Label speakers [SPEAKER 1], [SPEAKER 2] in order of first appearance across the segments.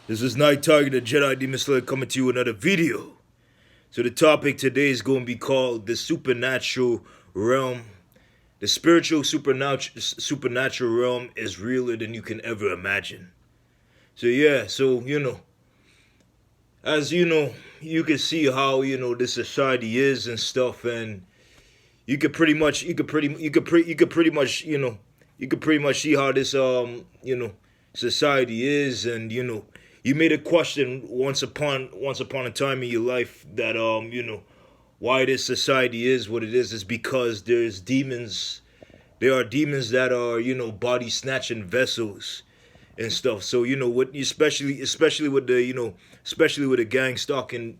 [SPEAKER 1] This is Night Tiger, the Jedi Demon Slayer, coming to you with another video. So the topic today is going to be called the supernatural realm. The supernatural realm is realer than you can ever imagine. So yeah, as you can see how this society is and stuff, and you could pretty much you could pretty much see how this society is, and you made a question once upon a time in your life that why this society is what it is because there are demons that are body snatching vessels and stuff. So what, especially with the especially with the gang stalking,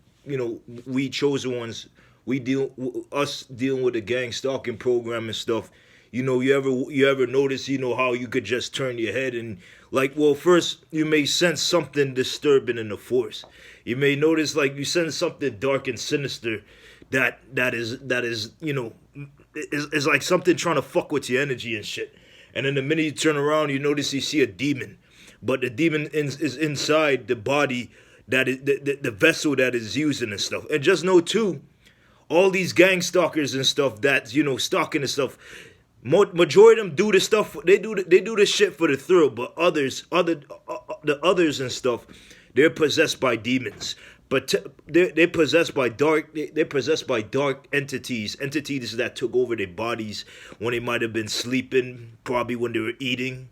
[SPEAKER 1] we chosen ones, we deal us dealing with the gang stalking program and stuff. You ever notice how you could just turn your head and, like, well, first you may sense something disturbing in the force. You may notice, like, you sense something dark and sinister that is is like something trying to fuck with your energy and shit. And then the minute you turn around, you notice you see a demon, but the demon is inside the body, that is the vessel that is using and stuff. And just know too, all these gang stalkers and stuff that stalking and stuff, majority of them do this stuff. They do this shit for the thrill. But the others and stuff, they're possessed by demons. But they're possessed by they're possessed by dark entities that took over their bodies when they might have been sleeping, probably when they were eating.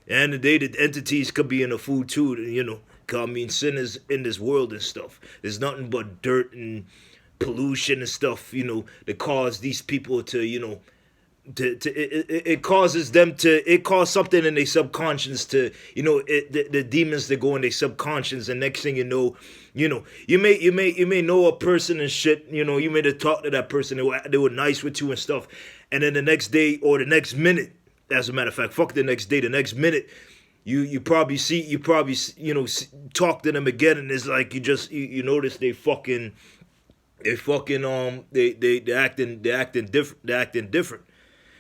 [SPEAKER 1] And the day, the entities could be in the food too. 'Cause, I mean, sin is in this world and stuff. There's nothing but dirt and pollution and stuff, that cause these people to, it causes them to, it causes something in their subconscious to, the demons that go in their subconscious, and next thing you may know a person and shit, you may have talked to that person, they were nice with you and stuff, and then the next day or the next minute, as a matter of fact, fuck the next day, the next minute, you probably talk to them again, and it's like you notice they acting different.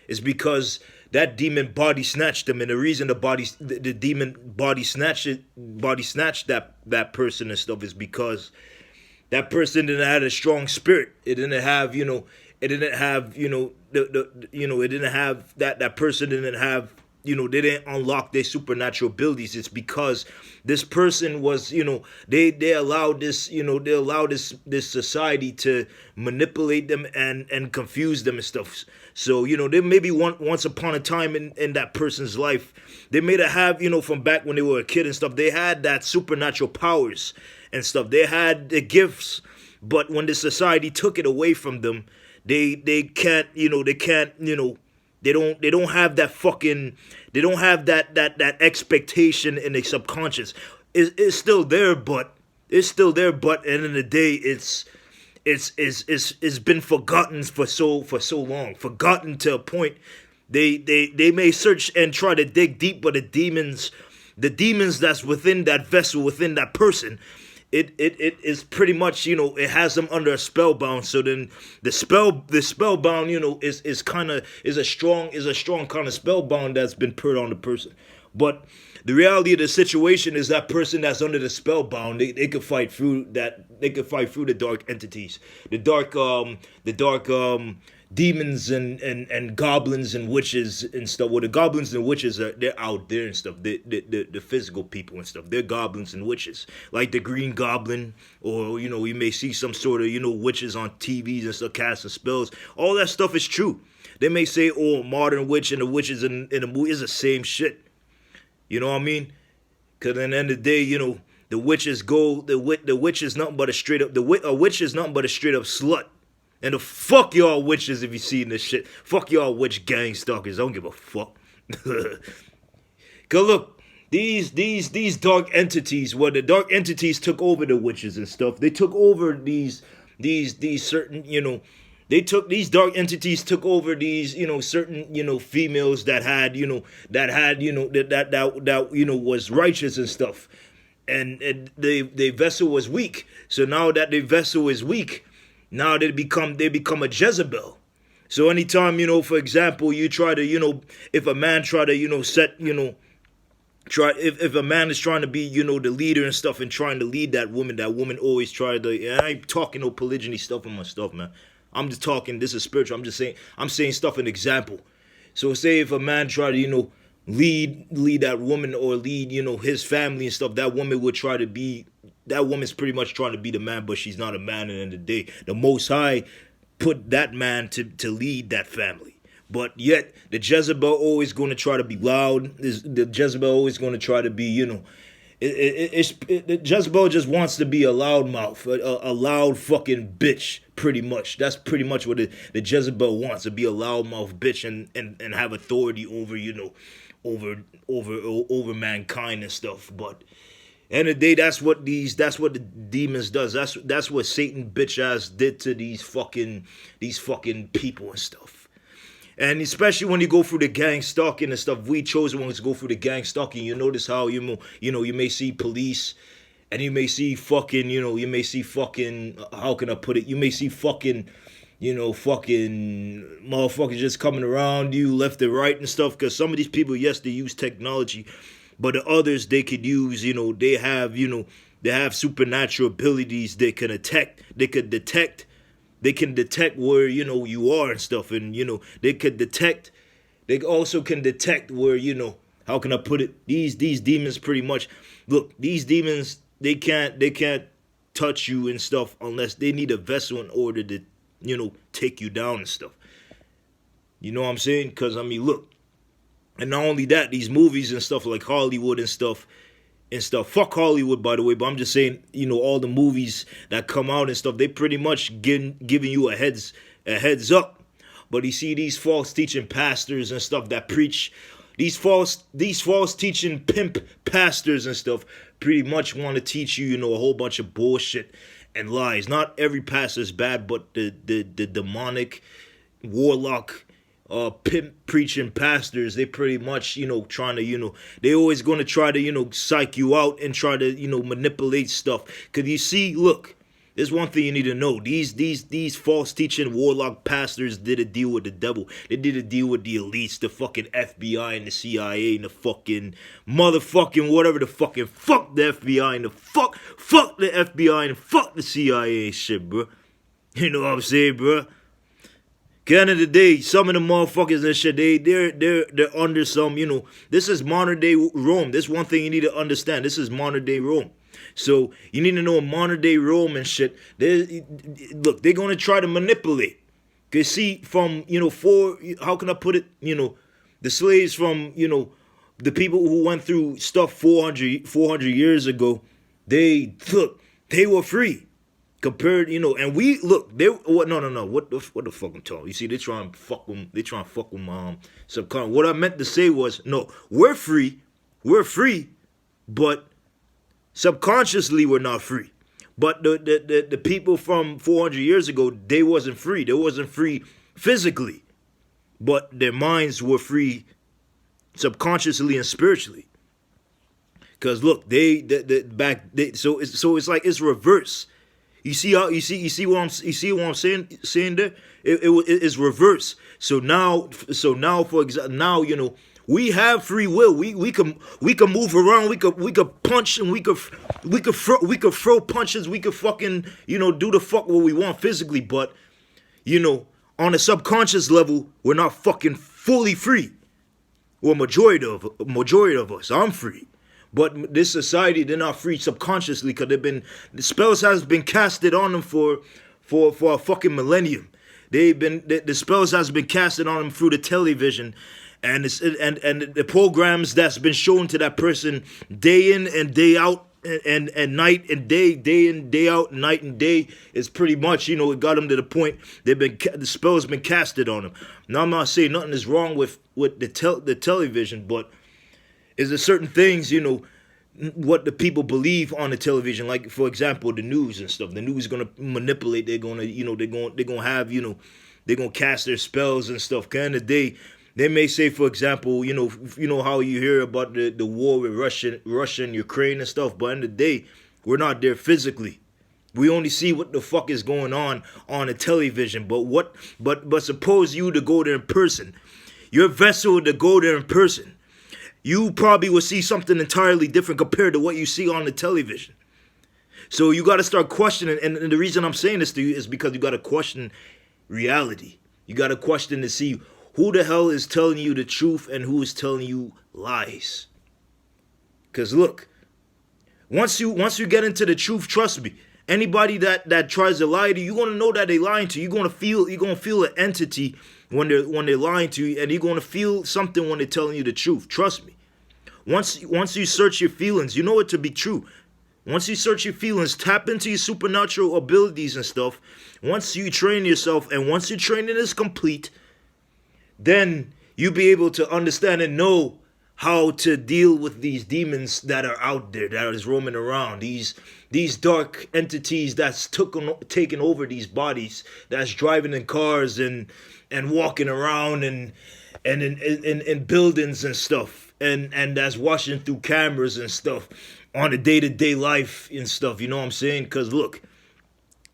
[SPEAKER 1] It's because that demon body snatched them, and the reason the demon body snatched that person and stuff is because that person didn't have a strong spirit. It didn't have it didn't have it didn't have that person didn't have, they didn't unlock their supernatural abilities. It's because this person was, they allowed this society to manipulate them and confuse them and stuff. So there maybe once upon a time in that person's life, they may have from back when they were a kid and stuff, they had that supernatural powers and stuff. They had the gifts, but when the society took it away from them, they can't they don't have that fucking, they don't have that expectation in their subconscious. It's still there, but at the end of the day, it's been forgotten for so long, forgotten to a point. They may search and try to dig deep, but the demons that's within that vessel, within that person, it is pretty much, it has them under a spellbound. So then the spellbound, is a strong kind of spellbound that's been put on the person. But the reality of the situation is that person that's under the spellbound, they could fight through that. They could fight through the dark entities, the dark demons and goblins and witches and stuff. Well, the goblins and witches they're out there and stuff. The physical people and stuff, they're goblins and witches, like the Green Goblin, or you may see some sort of witches on TVs and stuff casting spells. All that stuff is true. They may say, oh, modern witch and the witches in the movie is the same shit. You know what I mean? Because at the end of the day, the witches go. The witch is nothing but a straight up. A witch is nothing but a straight up slut. And the fuck y'all witches if you seen this shit. Fuck y'all witch gang stalkers. I don't give a fuck. Cause look, these dark entities, well, the dark entities took over the witches and stuff. They took over these certain, these dark entities took over these, certain, females that had, that was righteous and stuff. And the vessel was weak. So now that the vessel is weak, now they become a Jezebel. So anytime, for example, you try to, if a man try to, set, Try if a man is trying to be, the leader and stuff and trying to lead that woman always try to. And I ain't talking no polygyny stuff in my stuff, man. I'm just talking. This is spiritual. I'm saying stuff an example. So say if a man try to, lead that woman or lead, his family and stuff, that woman would try to be. That woman's pretty much trying to be the man, but she's not a man. At the end of the day, the Most High put that man to lead that family. But yet, the Jezebel always going to try to be loud. The Jezebel always going to try to be, the Jezebel just wants to be a loud mouth, a loud fucking bitch, pretty much. That's pretty much what the Jezebel wants, to be a loud mouth bitch and have authority over, over mankind and stuff. But end of the day, that's what the demons does. That's what Satan bitch ass did to these fucking people and stuff. And especially when you go through the gang stalking and stuff, we chosen ones to go through the gang stalking. You notice how you may see police, and you may see fucking, how can I put it? You may see fucking motherfuckers just coming around you left and right and stuff. Because some of these people, yes, they use technology, but the others they could use, they have supernatural abilities. They can detect. They can detect where, you are and stuff. And, they also can detect where, how can I put it? These demons pretty much, look, these demons, they can't touch you and stuff unless they need a vessel in order to, take you down and stuff. You know what I'm saying? Because, look, and not only that, these movies and stuff like Hollywood and stuff, fuck Hollywood, by the way, but I'm just saying, all the movies that come out and stuff, they pretty much giving you a heads up. But you see these false teaching pastors and stuff that preach, these false teaching pimp pastors and stuff pretty much want to teach you, a whole bunch of bullshit and lies. Not every pastor is bad, but the demonic warlock pimp preaching pastors, they pretty much, trying to, they always going to try to, psych you out and try to, manipulate stuff. Because you see, look, there's one thing you need to know. These false teaching warlock pastors did a deal with the devil. They did a deal with the elites, the fucking FBI and the CIA and the fucking motherfucking whatever the fucking fuck the FBI and the fuck the FBI and fuck the CIA and shit, bro. You know what I'm saying, bro? At the end of the day, some of the motherfuckers and shit, they're under some, this is modern day Rome. This one thing you need to understand. This is modern day Rome. So you need to know modern day Rome and shit. Look, they're gonna try to manipulate. Cause see, from how can I put it? The slaves from the people who went through stuff 400 years ago, they were free. Compared, and we look. No. What the fuck I'm talking? You see, they try and fuck with my subconscious. What I meant to say was, no, we're free, but subconsciously we're not free. But the people from 400 years ago, they wasn't free. They wasn't free physically, but their minds were free subconsciously and spiritually. Cause look, so it's like it's reverse. You see what I'm saying there? It's reverse. So now for example, we have free will. We can move around. We could punch and we could throw punches. We could fucking do the fuck what we want physically. But on a subconscious level, we're not fucking fully free. Well, majority of us. I'm free. But this society, they're not free subconsciously because the spells has been casted on them for a fucking millennium. The spells has been casted on them through the television, and the programs that's been shown to that person day in and day out and night and day in day out, night and day is pretty much it got them to the point the spell's been casted on them. Now I'm not saying nothing is wrong with the television, but is there certain things, what the people believe on the television, like for example the news and stuff. The news is gonna manipulate. They're gonna, they're gonna have, they're gonna cast their spells and stuff. Kind of day, they may say, for example, how you hear about the war with Russia and Ukraine and stuff. But in the day, we're not there physically. We only see what the fuck is going on the television. But suppose you to go there in person, your vessel to go there in person. you probably will see something entirely different compared to what you see on the television. So you got to start questioning, and the reason I'm saying this to you is because you got to question reality. You got to question to see who the hell is telling you the truth and who is telling you lies. Because look, once you get into the truth, trust me, anybody that tries to lie to you, you're gonna know that they lying to you. You're gonna feel an entity when they're lying to you, and you're gonna feel something when they're telling you the truth. Trust me. Once you search your feelings, you know it to be true. Once you search your feelings, tap into your supernatural abilities and stuff. Once you train yourself, and once your training is complete, then you'll be able to understand and know how to deal with these demons that are out there, that is roaming around, these dark entities that's taking over these bodies, that's driving in cars and walking around and in buildings and stuff, and that's watching through cameras and stuff on a day-to-day life and stuff. You know what I'm saying? Because look,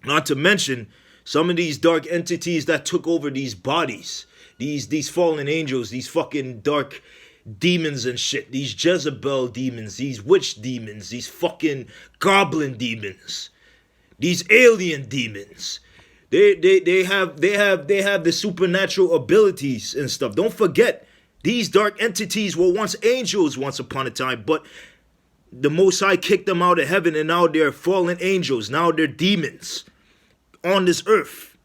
[SPEAKER 1] not to mention some of these dark entities that took over these bodies, these fallen angels, these fucking dark demons and shit, these Jezebel demons, these witch demons, these fucking goblin demons, these alien demons. They have the supernatural abilities and stuff. Don't forget, these dark entities were once angels once upon a time, but the Most High kicked them out of heaven, and now they're fallen angels. Now they're demons on this earth.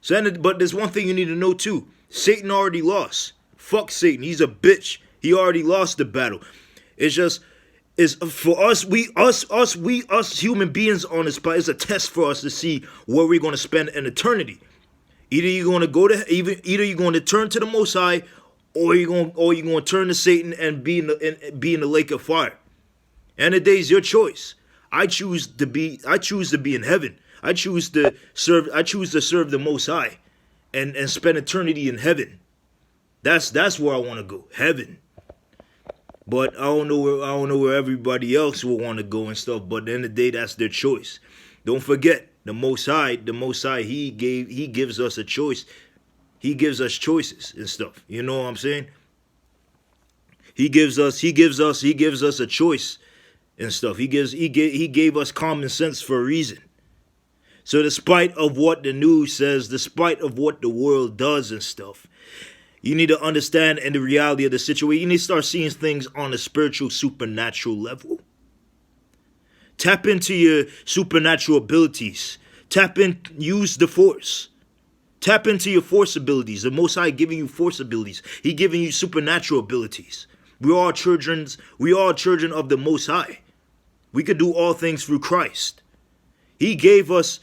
[SPEAKER 1] But there's one thing you need to know too. Satan already lost. Fuck Satan. He's a bitch. He already lost the battle. It's for us, us human beings on this planet. It's a test for us to see where we're going to spend an eternity. Either you're going to go to, either you're going to turn to the Most High, or you're going to turn to Satan and be in the lake of fire. And the day is your choice. I choose to be in heaven. I choose to serve the Most High, and spend eternity in heaven. That's where I want to go, heaven. But I don't know where everybody else will want to go and stuff. But at the end of the day, that's their choice. Don't forget, the Most High, He gives us a choice. He gives us choices and stuff. You know what I'm saying? He gives us a choice and stuff. He gave us common sense for a reason. So despite of what the news says, despite of what the world does and stuff, you need to understand in the reality of the situation. You need to start seeing things on a spiritual, supernatural level. Tap into your supernatural abilities. Use the force. Tap into your force abilities. The Most High giving you force abilities. He giving you supernatural abilities. We are children of the Most High. We could do all things through Christ. He gave us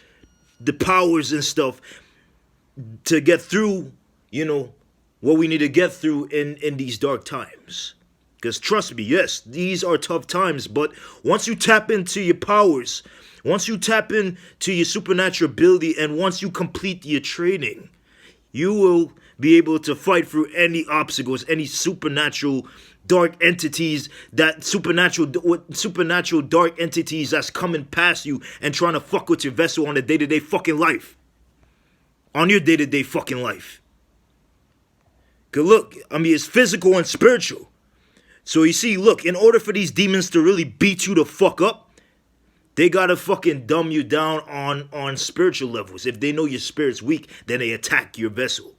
[SPEAKER 1] the powers and stuff to get through, what we need to get through in these dark times. Because trust me, yes, these are tough times, but once you tap into your powers, once you tap into your supernatural ability, and once you complete your training, you will be able to fight through any obstacles, any supernatural dark entities, supernatural dark entities that's coming past you and trying to fuck with your vessel on a day-to-day fucking life. On your day-to-day fucking life. Cause look, it's physical and spiritual. So you see, look, in order for these demons to really beat you the fuck up, they gotta fucking dumb you down on spiritual levels. If they know your spirit's weak, then they attack your vessel.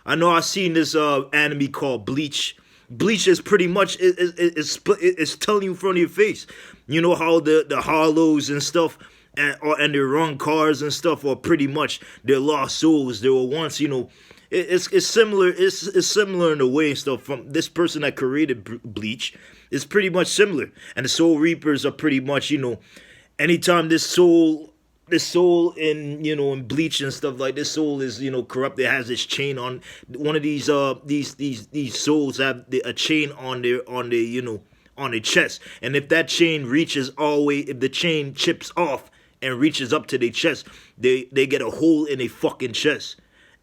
[SPEAKER 1] I know I've seen this anime called Bleach. Bleach is pretty much it's telling you in front of your face. You know how the hollows and stuff and their wrong cars and stuff are pretty much their lost souls. They were once, it's similar. It's similar in a way and stuff. From this person that created Bleach, it's pretty much similar. And the Soul Reapers are pretty much, anytime this soul in Bleach and stuff, like this soul is corrupt. It has this chain on one of these souls have a chain on their chest, and if that chain reaches all the way, if the chain chips off and reaches up to their chest, they get a hole in a fucking chest,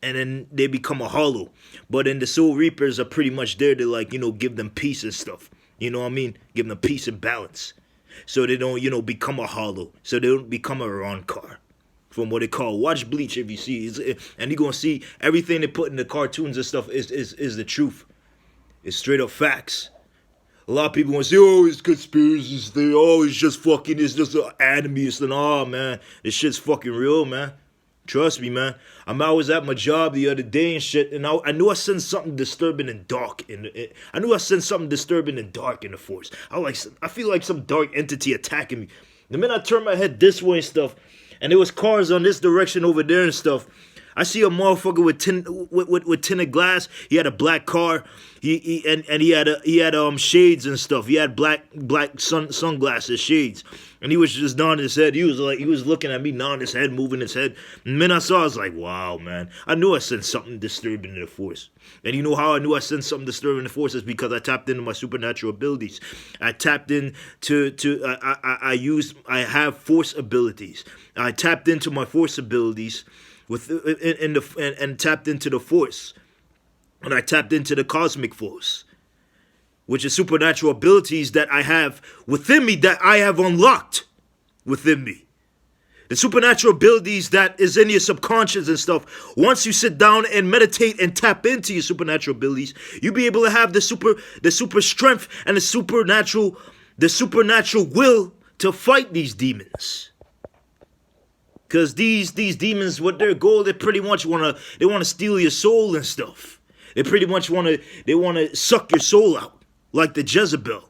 [SPEAKER 1] and then they become a hollow. But then the Soul Reapers are pretty much there to give them peace and stuff. You know what I mean? Give them peace and balance. So they don't, become a hollow. So they don't become a Rancor. From what they call. Watch Bleach if you see. And you're going to see everything they put in the cartoons and stuff is the truth. It's straight up facts. A lot of people want to say, oh, it's conspiracies thing. Oh, it's just fucking, it's just an anime. It's an, oh, man. This shit's fucking real, man. Trust me, man. I was at my job the other day and shit, and I knew I sensed something disturbing and dark I knew I sensed something disturbing and dark in the force. I feel like some dark entity attacking me. The minute I turned my head this way and stuff, and there was cars on this direction over there and stuff, I see a motherfucker with tinted glass. He had a black car. He had shades and stuff. He had black sunglasses, shades, and he was just nodding his head. He was looking at me, nodding his head, moving his head. And then I saw, I was like, wow, man. I knew I sensed something disturbing in the force. And you know how I knew I sensed something disturbing in the force is because I tapped into my supernatural abilities. I tapped into I have force abilities. I tapped into my force abilities and tapped into the force, and I tapped into the cosmic force, which is supernatural abilities that I have within me, that I have unlocked within me. The supernatural abilities that is in your subconscious and stuff. Once you sit down and meditate and tap into your supernatural abilities, you'll be able to have the super strength and the supernatural will to fight these demons. Because these demons, what their goal, they pretty much want to steal your soul and stuff. They pretty much want to suck your soul out, like the Jezebel.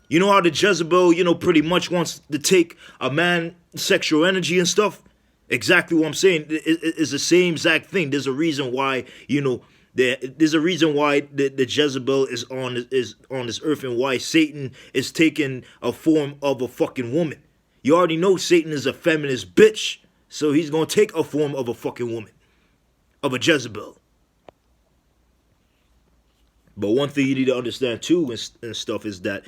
[SPEAKER 1] You know how the Jezebel, pretty much wants to take a man's sexual energy and stuff? Exactly what I'm saying. It's the same exact thing. There's a reason why, there's a reason why the Jezebel is on this earth, and why Satan is taking a form of a fucking woman. You already know Satan is a feminist bitch, so he's going to take a form of a fucking woman, of a Jezebel. But one thing you need to understand too and stuff is that,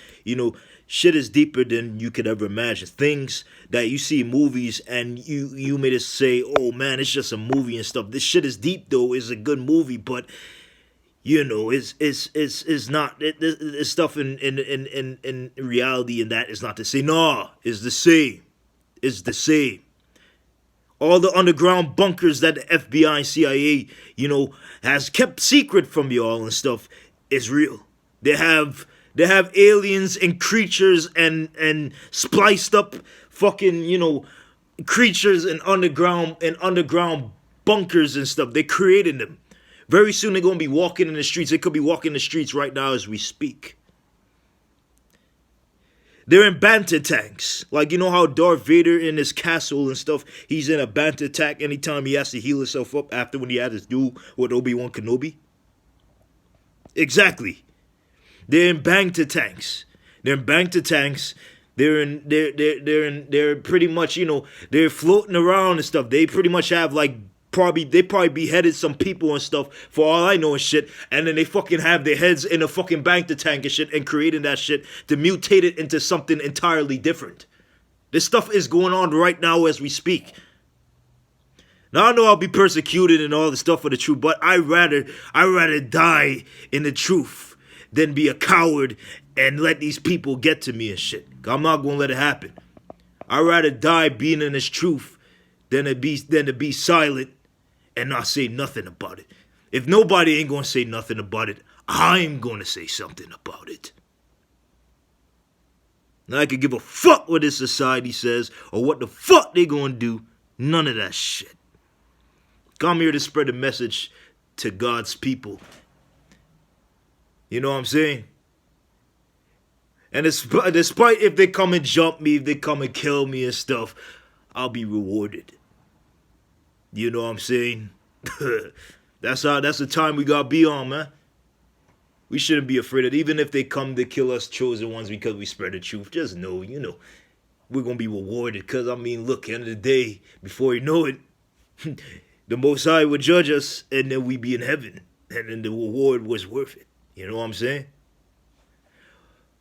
[SPEAKER 1] shit is deeper than you could ever imagine. Things that you see in movies and you may just say, oh man, it's just a movie and stuff. This shit is deep though. It's a good movie, but it's not. It's stuff in reality, and that is not the same. No, it's the same. It's the same. All the underground bunkers that the FBI and CIA, has kept secret from y'all and stuff is real. They have aliens and creatures and spliced up fucking creatures and underground bunkers and stuff. They created them. Very soon they're going to be walking in the streets. They could be walking the streets right now as we speak. They're in Banta tanks. Like, how Darth Vader in his castle and stuff, he's in a Banta tank anytime he has to heal himself up after when he had his duel with Obi-Wan Kenobi. Exactly. They're in Banta tanks. They're pretty much, they're floating around and stuff. They pretty much have they probably beheaded some people and stuff for all I know and shit, and then they fucking have their heads in a fucking Banta tank and shit, and creating that shit to mutate it into something entirely different. This stuff is going on right now as we speak. Now I know I'll be persecuted and all the stuff for the truth, but I rather die in the truth than be a coward and let these people get to me and shit. I'm not gonna let it happen. I'd rather die being in this truth than to be silent and not say nothing about it. If nobody ain't gonna say nothing about it, I'm gonna say something about it. Now I could give a fuck what this society says or what the fuck they gonna do. None of that shit. Come here to spread a message to God's people. You know what I'm saying? And despite if they come and jump me, if they come and kill me and stuff, I'll be rewarded. You know what I'm saying? That's the time we gotta be on, man. We shouldn't be afraid of it. Even if they come to kill us chosen ones because we spread the truth, just know, we're gonna be rewarded. Cause look, end of the day, before you know it, the Most High would judge us, and then we be in heaven, and then the reward was worth it. You know what I'm saying?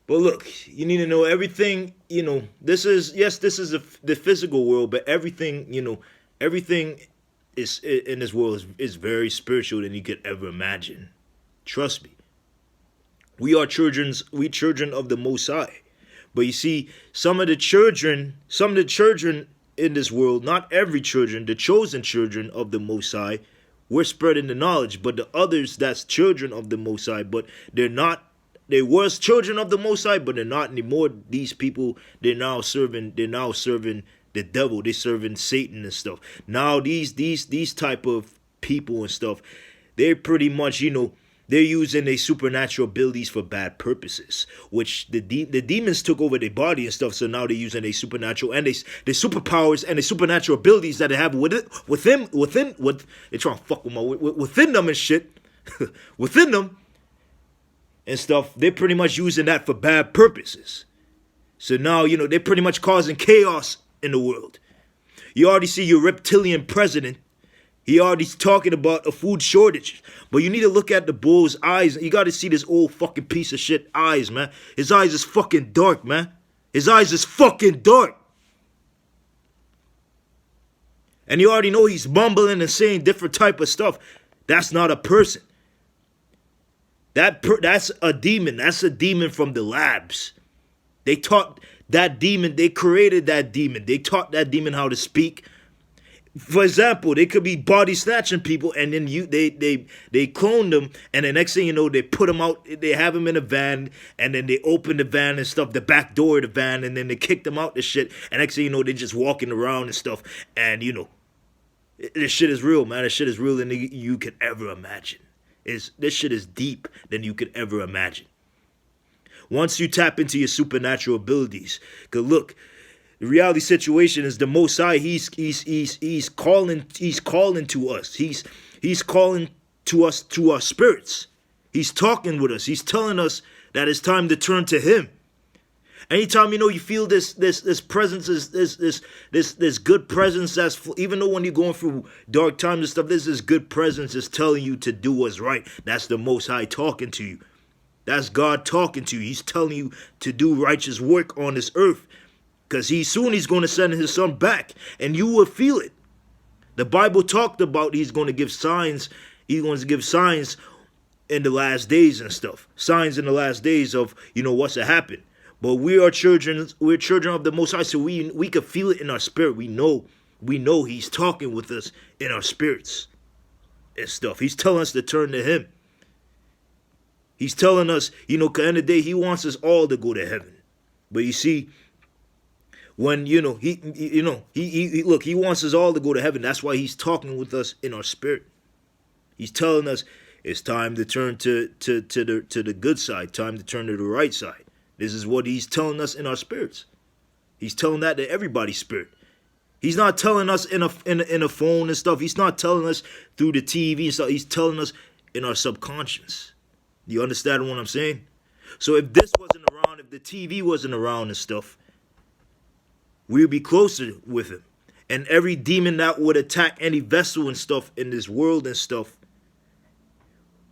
[SPEAKER 1] But look, you need to know everything. This is the physical world, but everything, everything is in this world is very spiritual than you could ever imagine. Trust me. We children of the Most High. But you see, some of the children in this world, not every children, the chosen children of the Most High, we're spreading the knowledge. But the others that's children of the Most High, but they're not they was children of the Most High, but they're not anymore. These people, they're now serving the devil. They're serving Satan and stuff. Now these type of people and stuff, they're pretty much, they're using their supernatural abilities for bad purposes, which the demons took over their body and stuff. So now they're using their supernatural and their superpowers and their supernatural abilities that they have within they trying to fuck within them and shit, within them and stuff. They're pretty much using that for bad purposes. So now they're pretty much causing chaos in the world. You already see your reptilian president. He already talking about a food shortage. But you need to look at the bull's eyes. You got to see this old fucking piece of shit eyes, man. His eyes is fucking dark, man. His eyes is fucking dark. And you already know he's mumbling and saying different type of stuff. That's not a person. That's a demon. That's a demon from the labs. They taught that demon. They created that demon. They taught that demon how to speak. For example, they could be body snatching people, and then they clone them, and the next thing you know, they put them out. They have them in a van, and then they open the van and stuff, the back door of the van, and then they kick them out. The shit, and next thing you know, they're just walking around and stuff, and this shit is real, man. This shit is real than you could ever imagine. This shit is deep than you could ever imagine. Once you tap into your supernatural abilities, cause look. The reality situation is the Most High. He's calling to us. He's calling to us to our spirits. He's talking with us. He's telling us that it's time to turn to Him. Anytime you feel this presence, this good presence that's even though when you're going through dark times and stuff, this good presence is telling you to do what's right. That's the Most High talking to you. That's God talking to you. He's telling you to do righteous work on this earth. Because he's going to send his son back. And you will feel it. The Bible talked about he's going to give signs. He's going to give signs in the last days and stuff. Signs in the last days of, what's to happen. But we are children. We're children of the Most High. So we can feel it in our spirit. We know he's talking with us in our spirits and stuff. He's telling us to turn to Him. He's telling us, at the end of the day, He wants us all to go to heaven. But you see, when he wants us all to go to heaven. That's why he's talking with us in our spirit. He's telling us it's time to turn to the good side, time to turn to the right side. This is what he's telling us in our spirits. He's telling that to everybody's spirit. He's not telling us in a phone and stuff. He's not telling us through the TV and stuff. He's telling us in our subconscious. You understand what I'm saying? So if this wasn't around, if the TV wasn't around and stuff, we'll be closer with Him. And every demon that would attack any vessel and stuff in this world and stuff,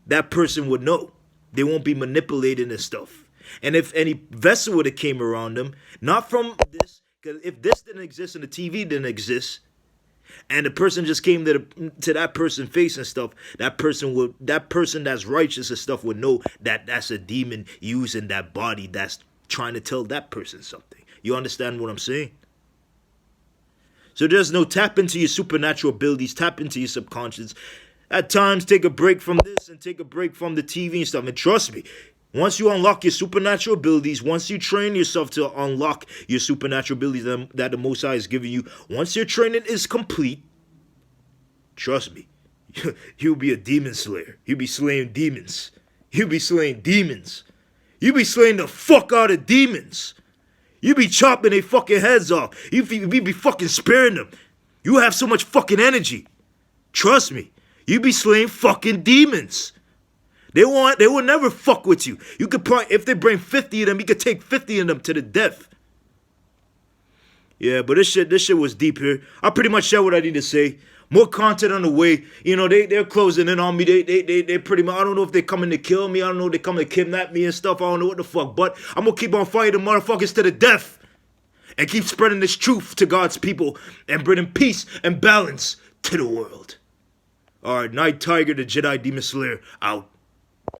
[SPEAKER 1] that person would know. They won't be manipulated and stuff. And if any vessel would have came around them, not from this, because if this didn't exist and the TV didn't exist, and the person just came to that person's face and stuff, that person that's righteous and stuff would know that that's a demon using that body that's trying to tell that person something. You understand what I'm saying? So there's no tap into your supernatural abilities, tap into your subconscious. At times, take a break from this and take a break from the TV and stuff. And trust me, once you unlock your supernatural abilities, once you train yourself to unlock your supernatural abilities that the Most High is giving you, once your training is complete, trust me, you'll be a demon slayer. You'll be slaying demons. You'll be slaying demons. You'll be slaying the fuck out of demons. You be chopping their fucking heads off. You be fucking sparing them. You have so much fucking energy. Trust me. You be slaying fucking demons. They will never fuck with you. You could probably, if they bring 50 of them, you could take 50 of them to the death. Yeah, but this shit was deep here. I pretty much said what I need to say. More content on the way. They're closing in on me. They pretty much, I don't know if they're coming to kill me. I don't know if they're coming to kidnap me and stuff. I don't know what the fuck. But I'm going to keep on fighting the motherfuckers to the death. And keep spreading this truth to God's people. And bringing peace and balance to the world. Alright, Night Tiger, the Jedi Demon Slayer, out.